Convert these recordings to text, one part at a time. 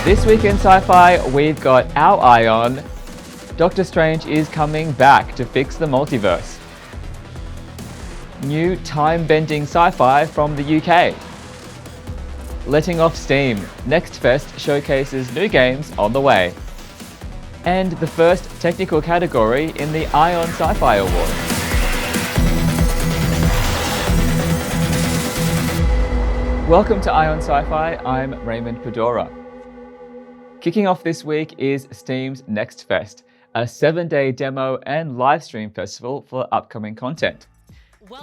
This week in Sci-Fi, we've got our Ion. Doctor Strange is coming back to fix the multiverse. New time-bending sci-fi from the UK. Letting off steam, Next Fest showcases new games on the way. And the first technical category in the Ion Sci-Fi Awards. Welcome to Ion Sci-Fi, I'm Raymond Fedora. Kicking off this week is Steam's Next Fest, a 7-day demo and livestream festival for upcoming content.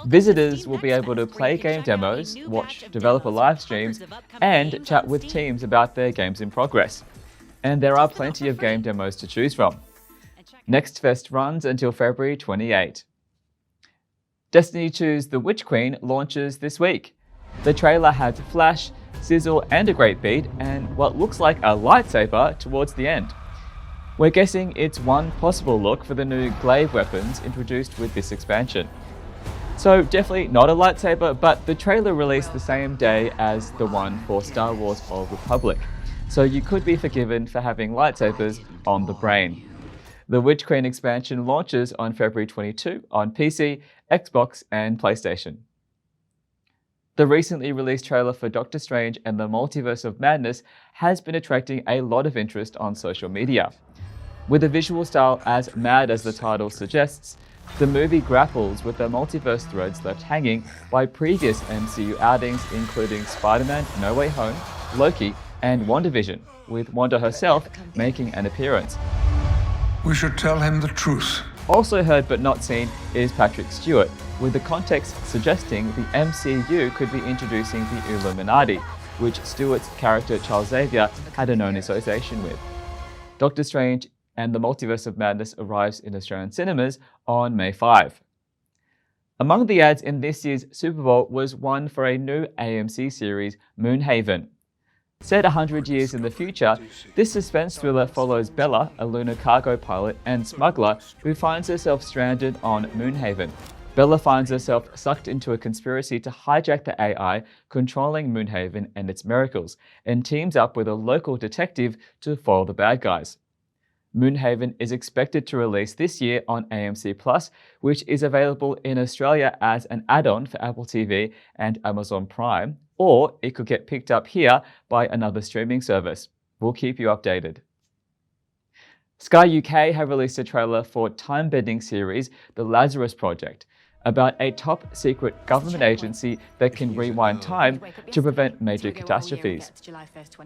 Visitors will be able to play game demos, watch developer live streams, and chat with teams about their games in progress. And there are plenty of game demos to choose from. Next Fest runs until February 28. Destiny 2's The Witch Queen launches this week. The trailer had flash, sizzle, and a great beat, and what looks like a lightsaber towards the end. We're guessing it's one possible look for the new glaive weapons introduced with this expansion. So definitely not a lightsaber, but the trailer released the same day as the one for Star Wars Old Republic, so you could be forgiven for having lightsabers on the brain. The Witch Queen expansion launches on February 22 on PC, Xbox, and PlayStation. The recently released trailer for Doctor Strange and the Multiverse of Madness has been attracting a lot of interest on social media. With a visual style as mad as the title suggests, the movie grapples with the multiverse threads left hanging by previous MCU outings including Spider-Man No Way Home, Loki, and WandaVision, with Wanda herself making an appearance. We should tell him the truth. Also heard but not seen is Patrick Stewart, with the context suggesting the MCU could be introducing the Illuminati, which Stewart's character Charles Xavier had a known association with. Doctor Strange and the Multiverse of Madness arrives in Australian cinemas on May 5. Among the ads in this year's Super Bowl was one for a new AMC series, Moonhaven. Set 100 years in the future, this suspense thriller follows Bella, a lunar cargo pilot and smuggler who finds herself stranded on Moonhaven. Bella finds herself sucked into a conspiracy to hijack the AI controlling Moonhaven and its miracles, and teams up with a local detective to foil the bad guys. Moonhaven is expected to release this year on AMC+, which is available in Australia as an add-on for Apple TV and Amazon Prime, or it could get picked up here by another streaming service. We'll keep you updated. Sky UK have released a trailer for time-bending series The Lazarus Project, about a top-secret government agency that can rewind time to prevent major catastrophes.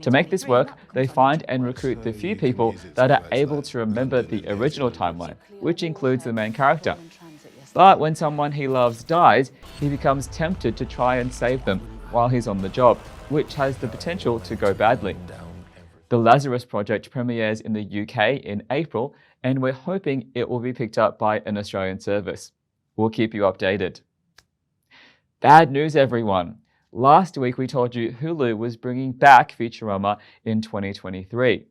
To make this work, they find and recruit the few people that are able to remember the original timeline, which includes the main character. But when someone he loves dies, he becomes tempted to try and save them while he's on the job, which has the potential to go badly. The Lazarus Project premieres in the UK in April, and we're hoping it will be picked up by an Australian service. We'll keep you updated. Bad news, everyone. Last week we told you Hulu was bringing back Futurama in 2023.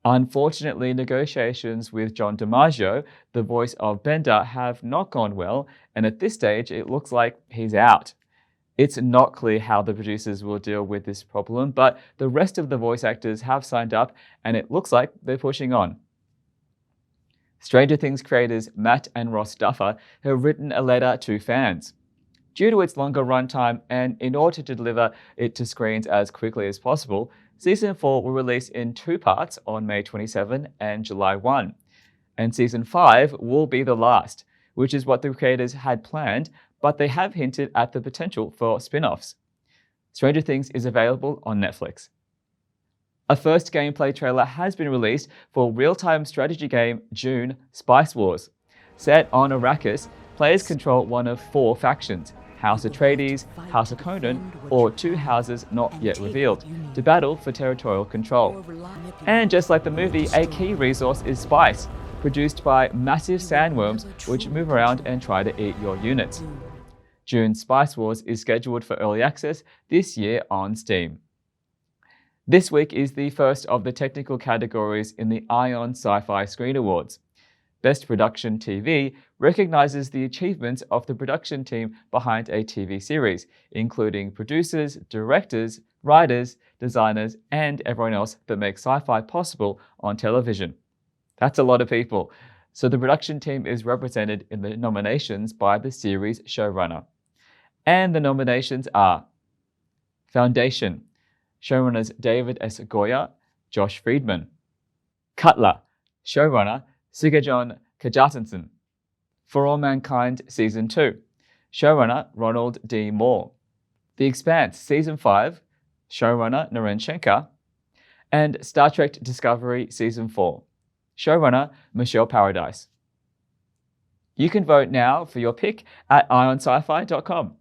Unfortunately, negotiations with John DiMaggio, the voice of Bender, have not gone well, and at this stage it looks like he's out. It's not clear how the producers will deal with this problem, but the rest of the voice actors have signed up, and it looks like they're pushing on. Stranger Things creators Matt and Ross Duffer have written a letter to fans. Due to its longer runtime and in order to deliver it to screens as quickly as possible, Season 4 will release in 2 parts on May 27 and July 1. And Season 5 will be the last, which is what the creators had planned, but they have hinted at the potential for spin-offs. Stranger Things is available on Netflix. A first gameplay trailer has been released for real-time strategy game Dune: Spice Wars. Set on Arrakis, players control one of 4 factions, House Atreides, House Conan, or 2 houses not yet revealed, to battle for territorial control. And just like the movie, a key resource is spice, produced by massive sandworms which move around and try to eat your units. Dune: Spice Wars is scheduled for early access this year on Steam. This week is the first of the technical categories in the Ion Sci-Fi Screen Awards. Best Production TV recognizes the achievements of the production team behind a TV series, including producers, directors, writers, designers, and everyone else that makes sci-fi possible on television. That's a lot of people. So the production team is represented in the nominations by the series showrunner. And the nominations are Foundation, showrunners David S. Goyer, Josh Friedman. Cutler, showrunner Sigurjón Kjartansson. For All Mankind Season 2, showrunner Ronald D. Moore. The Expanse Season 5, showrunner Naren Shenker. And Star Trek Discovery Season 4, showrunner Michelle Paradise. You can vote now for your pick at ionsci-fi.com.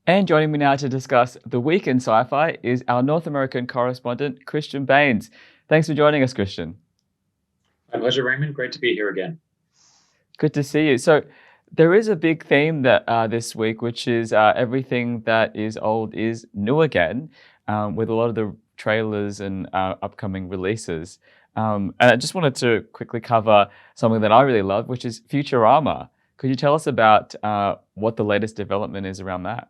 And joining me now to discuss the week in sci-fi is our North American correspondent, Christian Baines. Thanks for joining us, Christian. My pleasure, Raymond. Great to be here again. Good to see you. So there is a big theme that this week, which is everything that is old is new again, with a lot of the trailers and upcoming releases. And I just wanted to quickly cover something that I really love, which is Futurama. Could you tell us about what the latest development is around that?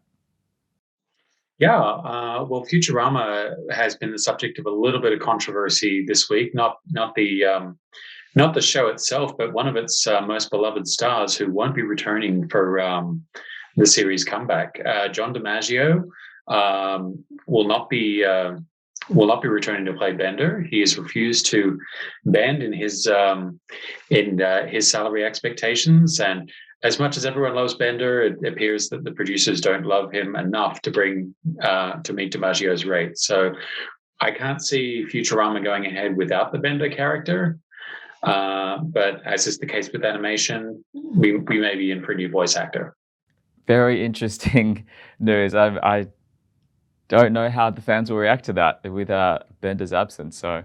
Yeah, well, Futurama has been the subject of a little bit of controversy this week. Not the show itself, but one of its most beloved stars who won't be returning for the series comeback. John DiMaggio will not be returning to play Bender. He has refused to bend in his salary expectations, and as much as everyone loves Bender, it appears that the producers don't love him enough to meet DiMaggio's rate. So I can't see Futurama going ahead without the Bender character. But as is the case with animation, we may be in for a new voice actor. Very interesting news. I don't know how the fans will react to that with Bender's absence. So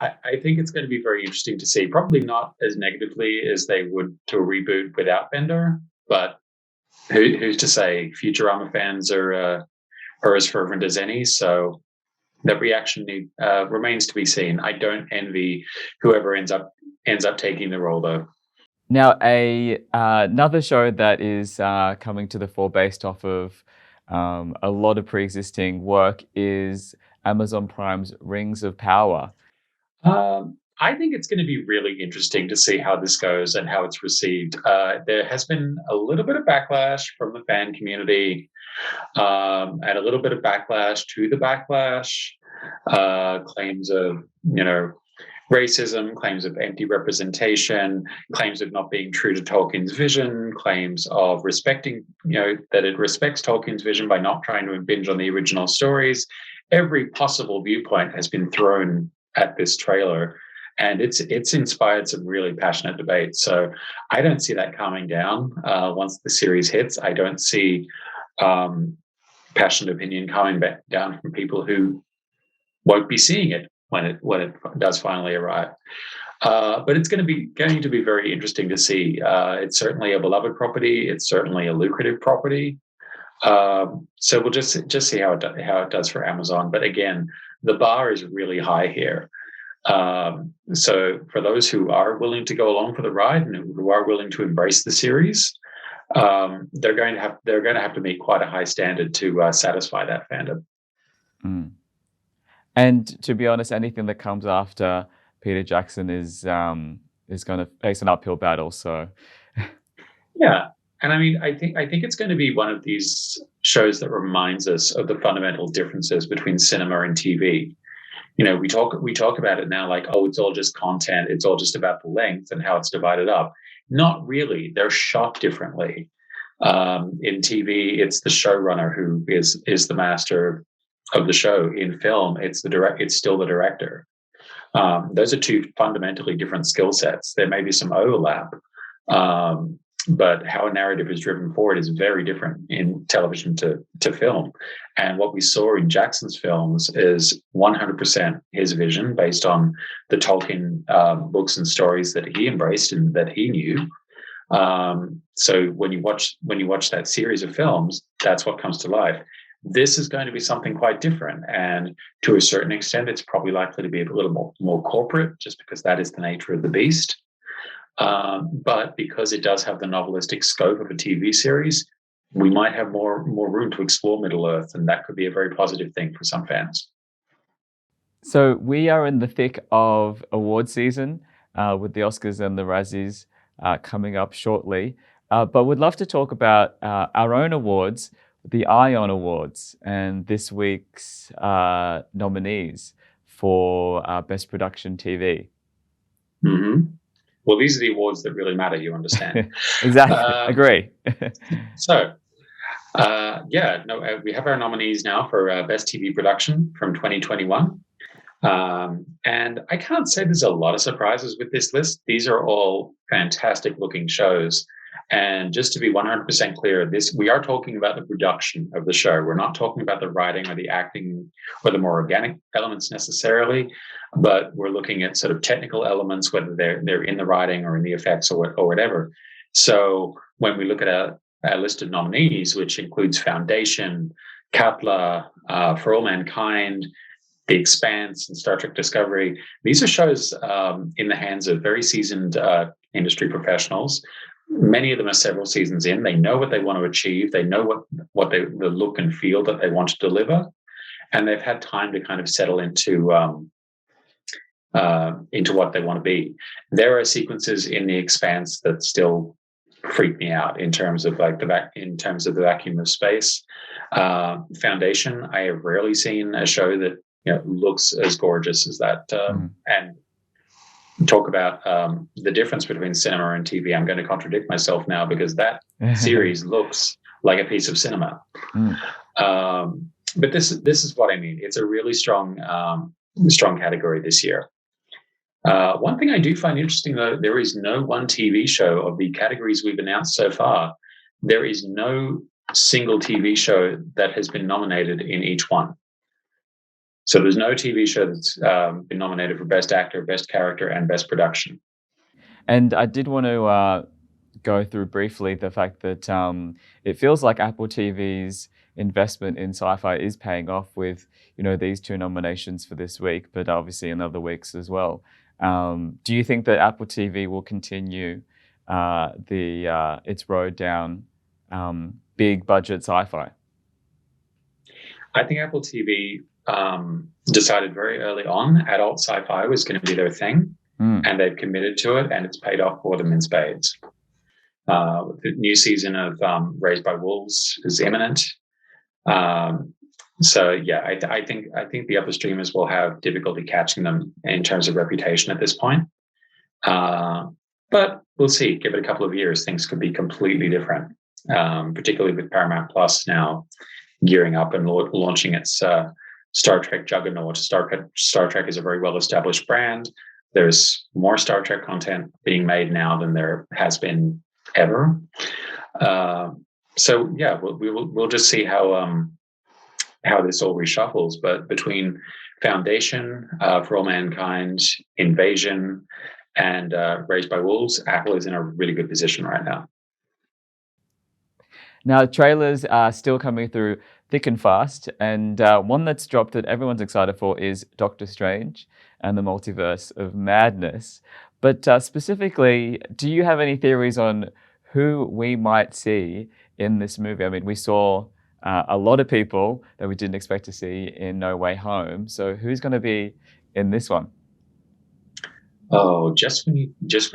I think it's going to be very interesting to see. Probably not as negatively as they would to a reboot without Bender, but who's to say? Futurama fans are as fervent as any, so the reaction remains to be seen. I don't envy whoever ends up taking the role, though. Now, another show that is coming to the fore based off of a lot of pre-existing work is Amazon Prime's Rings of Power. I think it's going to be really interesting to see how this goes and how it's received. There has been a little bit of backlash from the fan community, and a little bit of backlash to the backlash. Claims of, racism, claims of empty representation, claims of not being true to Tolkien's vision, claims of respecting, that it respects Tolkien's vision by not trying to impinge on the original stories. Every possible viewpoint has been thrown at this trailer, and it's inspired some really passionate debate. So I don't see that calming down once the series hits. I don't see passionate opinion coming back down from people who won't be seeing it when it does finally arrive. But it's going to be very interesting to see. It's certainly a beloved property. It's certainly a lucrative property. So we'll just see how it does for Amazon. But again, the bar is really high here. So for those who are willing to go along for the ride and who are willing to embrace the series, they're going to have to meet quite a high standard to satisfy that fandom. Mm. And to be honest, anything that comes after Peter Jackson is going to face an uphill battle. So, yeah. And I mean, I think it's going to be one of these shows that reminds us of the fundamental differences between cinema and TV. We talk about it now like, oh, it's all just content. It's all just about the length and how it's divided up. Not really. They're shot differently. In TV, it's the showrunner who is the master of the show. In film, it's still the director. Those are two fundamentally different skill sets. There may be some overlap. But how a narrative is driven forward is very different in television to film. And what we saw in Jackson's films is 100% his vision based on the Tolkien books and stories that he embraced and that he knew. So when you watch that series of films, that's what comes to life. This is going to be something quite different. And to a certain extent, it's probably likely to be a little more corporate, just because that is the nature of the beast. But because it does have the novelistic scope of a TV series, we might have more room to explore Middle Earth, and that could be a very positive thing for some fans. So we are in the thick of award season with the Oscars and the Razzies coming up shortly. But we'd love to talk about our own awards, the Ion Awards, and this week's nominees for Best Production TV. Mm-hmm. Well, these are the awards that really matter, you understand. Exactly. Agree. We have our nominees now for Best TV Production from 2021. And I can't say there's a lot of surprises with this list. These are all fantastic looking shows. And just to be 100% clear, we are talking about the production of the show. We're not talking about the writing or the acting or the more organic elements necessarily, but we're looking at sort of technical elements, whether they're in the writing or in the effects or whatever. So when we look at our list of nominees, which includes Foundation, Katla, For All Mankind, The Expanse, and Star Trek Discovery, these are shows in the hands of very seasoned industry professionals. Many of them are several seasons in. They know what they want to achieve. They know what the look and feel that they want to deliver, and they've had time to kind of settle into what they want to be. There are sequences in The Expanse that still freak me out in terms of the vacuum of space. Foundation, I have rarely seen a show that looks as gorgeous as that. And talk about the difference between cinema and TV. I'm going to contradict myself now because that series looks like a piece of cinema. But this is what I mean. It's a really strong category this year. One thing I do find interesting, though, there is no one TV show of the categories we've announced so far. There is no single TV show that has been nominated in each one. So there's no TV show that's been nominated for Best Actor, Best Character, and Best Production. And I did want to go through briefly the fact that it feels like Apple TV's investment in sci-fi is paying off with these two nominations for this week, but obviously in other weeks as well. Do you think that Apple TV will continue its road down big budget sci-fi? I think Apple TV decided very early on adult sci-fi was going to be their thing, and they've committed to it, and it's paid off for them in spades. The new season of Raised by Wolves is imminent. I think the upper streamers will have difficulty catching them in terms of reputation at this point. But we'll see. Give it a couple of years, things could be completely different. Particularly with Paramount Plus now gearing up and launching its Star Trek juggernaut. Star Trek is a very well-established brand. There's more Star Trek content being made now than there has been ever. We'll just see how this all reshuffles. But between Foundation, For All Mankind, Invasion, and Raised by Wolves, Apple is in a really good position right now. Now, trailers are still coming through thick and fast, and one that's dropped that everyone's excited for is Doctor Strange and the Multiverse of Madness. But specifically, do you have any theories on who we might see in this movie? I mean, we saw a lot of people that we didn't expect to see in No Way Home. So who's going to be in this one? Oh, just when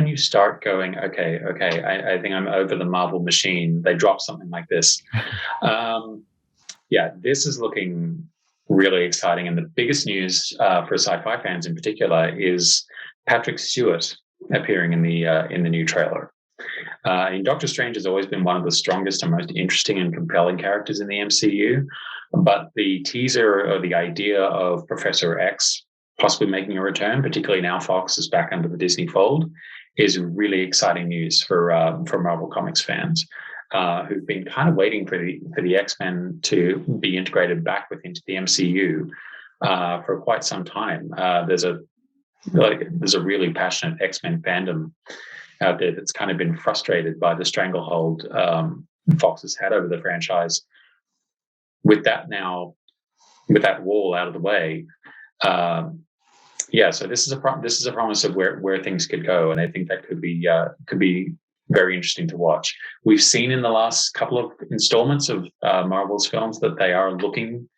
you start going, okay, I think I'm over the Marvel machine. They drop something like this. This is looking really exciting. And the biggest news for sci-fi fans in particular is Patrick Stewart appearing in the new trailer. Doctor Strange has always been one of the strongest and most interesting and compelling characters in the MCU. But the teaser or the idea of Professor X possibly making a return, particularly now Fox is back under the Disney fold, is really exciting news for Marvel Comics fans who've been kind of waiting for the X-Men to be integrated back into the MCU for quite some time. There's a really passionate X-Men fandom out there that's kind of been frustrated by the stranglehold Fox has had over the franchise. With that wall out of the way. So this is a promise of where things could go, and I think that could be very interesting to watch. We've seen in the last couple of installments of Marvel's films that they are looking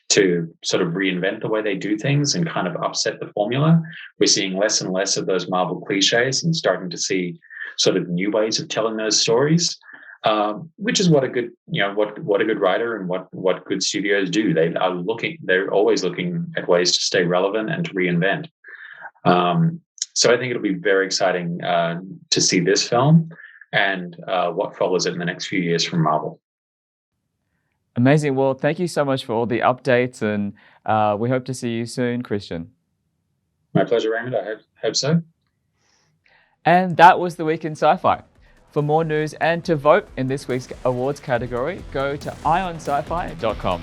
to sort of reinvent the way they do things and kind of upset the formula. We're seeing less and less of those Marvel cliches and starting to see sort of new ways of telling those stories, which is what a good, what a good writer and what good studios do. They're always looking at ways to stay relevant and to reinvent. So I think it'll be very exciting to see this film and what follows it in the next few years from Marvel. Amazing. Well, thank you so much for all the updates, and we hope to see you soon, Christian. My pleasure, Raymond. I hope so. And that was the Week in Sci-Fi. For more news and to vote in this week's awards category, go to ionsci-fi.com.